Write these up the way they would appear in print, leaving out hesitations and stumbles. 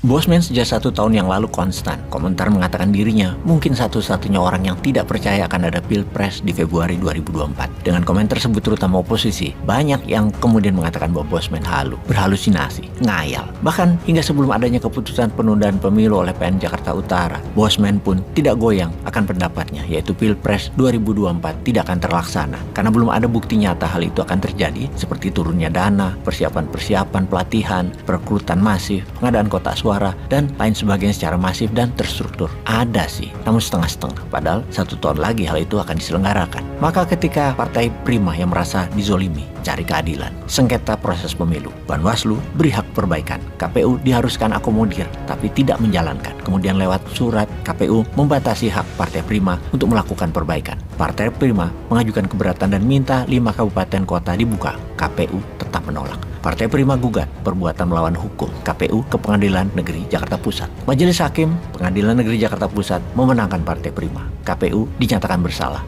Bosman sejak 1 tahun yang lalu konstan. Komentar mengatakan dirinya mungkin satu-satunya orang yang tidak percaya akan ada Pilpres di Februari 2024. Dengan komentar tersebut terutama oposisi, banyak yang kemudian mengatakan bahwa Bosman berhalusinasi, ngayal. Bahkan hingga sebelum adanya keputusan penundaan pemilu oleh PN Jakarta Utara, Bosman pun tidak goyang akan pendapatnya, yaitu Pilpres 2024 tidak akan terlaksana. Karena belum ada bukti nyata hal itu akan terjadi, seperti turunnya dana, persiapan pelatihan, perekrutan masif, pengadaan kotak suara, dan lain sebagainya secara masif dan terstruktur. Ada sih, namun setengah-setengah. Padahal 1 tahun lagi hal itu akan diselenggarakan. Maka ketika Partai Prima yang merasa dizolimi, cari keadilan, sengketa proses pemilu, Banwaslu beri hak perbaikan, KPU diharuskan akomodir tapi tidak menjalankan. Kemudian lewat surat KPU membatasi hak Partai Prima untuk melakukan perbaikan. Partai Prima mengajukan keberatan dan minta 5 kabupaten kota dibuka. KPU tetap menolak. Partai Prima gugat perbuatan melawan hukum KPU ke Pengadilan Negeri Jakarta Pusat. Majelis Hakim Pengadilan Negeri Jakarta Pusat memenangkan Partai Prima. KPU dinyatakan bersalah.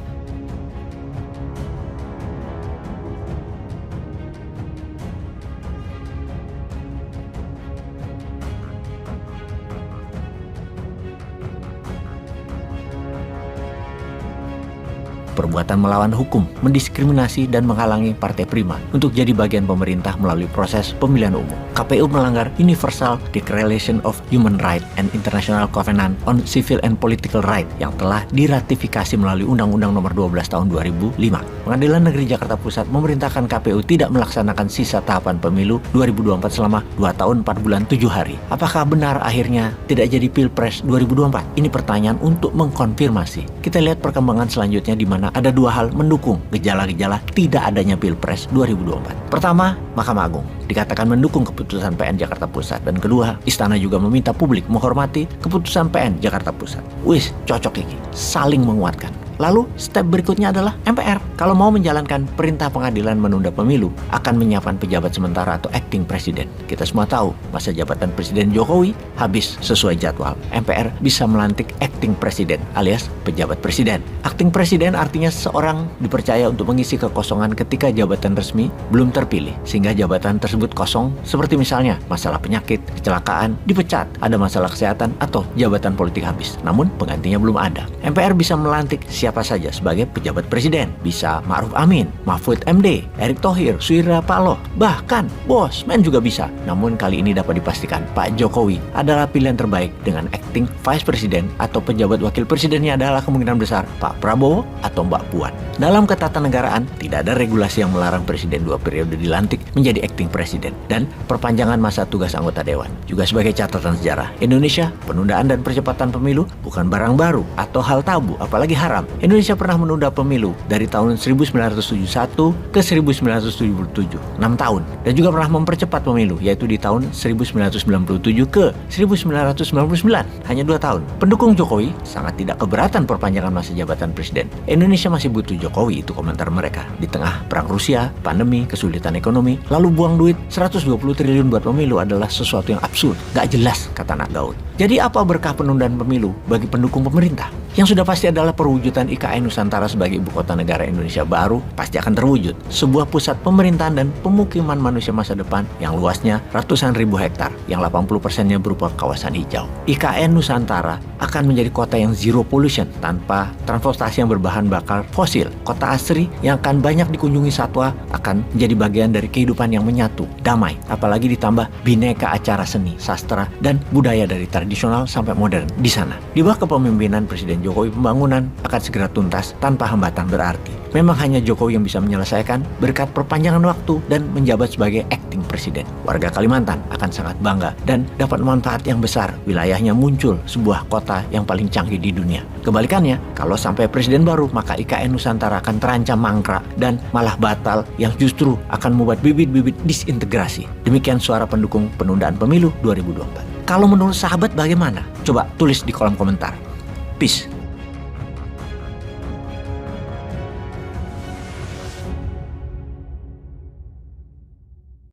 Perbuatan melawan hukum, mendiskriminasi dan menghalangi Partai Prima untuk jadi bagian pemerintah melalui proses pemilihan umum. KPU melanggar Universal Declaration of Human Rights and International Covenant on Civil and Political Rights yang telah diratifikasi melalui Undang-Undang Nomor 12 Tahun 2005. Pengadilan Negeri Jakarta Pusat memerintahkan KPU tidak melaksanakan sisa tahapan pemilu 2024 selama 2 tahun 4 bulan 7 hari. Apakah benar akhirnya tidak jadi Pilpres 2024? Ini pertanyaan untuk mengkonfirmasi. Kita lihat perkembangan selanjutnya di mana ada 2 hal mendukung gejala-gejala tidak adanya Pilpres 2024. Pertama, Mahkamah Agung dikatakan mendukung keputusan PN Jakarta Pusat, dan kedua, Istana juga meminta publik menghormati keputusan PN Jakarta Pusat. Wis, cocok iki, saling menguatkan. Lalu step berikutnya adalah MPR. Kalau mau menjalankan perintah pengadilan menunda pemilu, akan menyiapkan pejabat sementara atau acting presiden. Kita semua tahu masa jabatan Presiden Jokowi habis sesuai jadwal. MPR bisa melantik acting presiden alias pejabat presiden. Acting presiden artinya seorang dipercaya untuk mengisi kekosongan ketika jabatan resmi belum terpilih, sehingga jabatan tersebut kosong, seperti misalnya masalah penyakit, kecelakaan, dipecat, ada masalah kesehatan, atau jabatan politik habis. Namun penggantinya belum ada. MPR bisa melantik siapa saja sebagai pejabat presiden. Bisa Ma'ruf Amin, Mahfud MD, Erick Thohir, Surya Paloh, bahkan Bosman juga bisa. Namun kali ini dapat dipastikan Pak Jokowi adalah pilihan terbaik, dengan acting vice president atau pejabat wakil presidennya adalah kemungkinan besar Pak Prabowo atau Mbak Puan. Dalam ketatanegaraan, tidak ada regulasi yang melarang presiden 2 periode dilantik menjadi acting presiden, dan perpanjangan masa tugas anggota dewan. Juga sebagai catatan sejarah, Indonesia, penundaan dan percepatan pemilu bukan barang baru atau hal tabu, apalagi haram. Indonesia pernah menunda pemilu dari tahun 1971 ke 1977, 6 tahun. Dan juga pernah mempercepat pemilu, yaitu di tahun 1997 ke 1999, hanya 2 tahun. Pendukung Jokowi sangat tidak keberatan perpanjangan masa jabatan presiden. Indonesia masih butuh Jokowi, itu komentar mereka. Di tengah perang Rusia, pandemi, kesulitan ekonomi, lalu buang duit 120 triliun buat pemilu adalah sesuatu yang absurd, gak jelas, kata anak Daud. Jadi apa berkah penundaan pemilu bagi pendukung pemerintah? Yang sudah pasti adalah perwujudan IKN Nusantara sebagai ibu kota negara Indonesia baru pasti akan terwujud. Sebuah pusat pemerintahan dan pemukiman manusia masa depan yang luasnya ratusan ribu hektar, yang 80%-nya berupa kawasan hijau. IKN Nusantara akan menjadi kota yang zero pollution tanpa transportasi yang berbahan bakar fosil. Kota asri yang akan banyak dikunjungi satwa akan menjadi bagian dari kehidupan yang menyatu, damai. Apalagi ditambah bineka acara seni, sastra, dan budaya dari tradisional sampai modern di sana. Di bawah kepemimpinan Presiden Jokowi, pembangunan akan segera tuntas tanpa hambatan berarti. Memang hanya Jokowi yang bisa menyelesaikan berkat perpanjangan waktu dan menjabat sebagai acting presiden. Warga Kalimantan akan sangat bangga dan dapat manfaat yang besar. Wilayahnya muncul sebuah kota yang paling canggih di dunia. Kebalikannya, kalau sampai presiden baru, maka IKN Nusantara akan terancam mangkrak dan malah batal, yang justru akan membuat bibit-bibit disintegrasi. Demikian suara pendukung penundaan pemilu 2024. Kalau menurut sahabat bagaimana? Coba tulis di kolom komentar. Peace.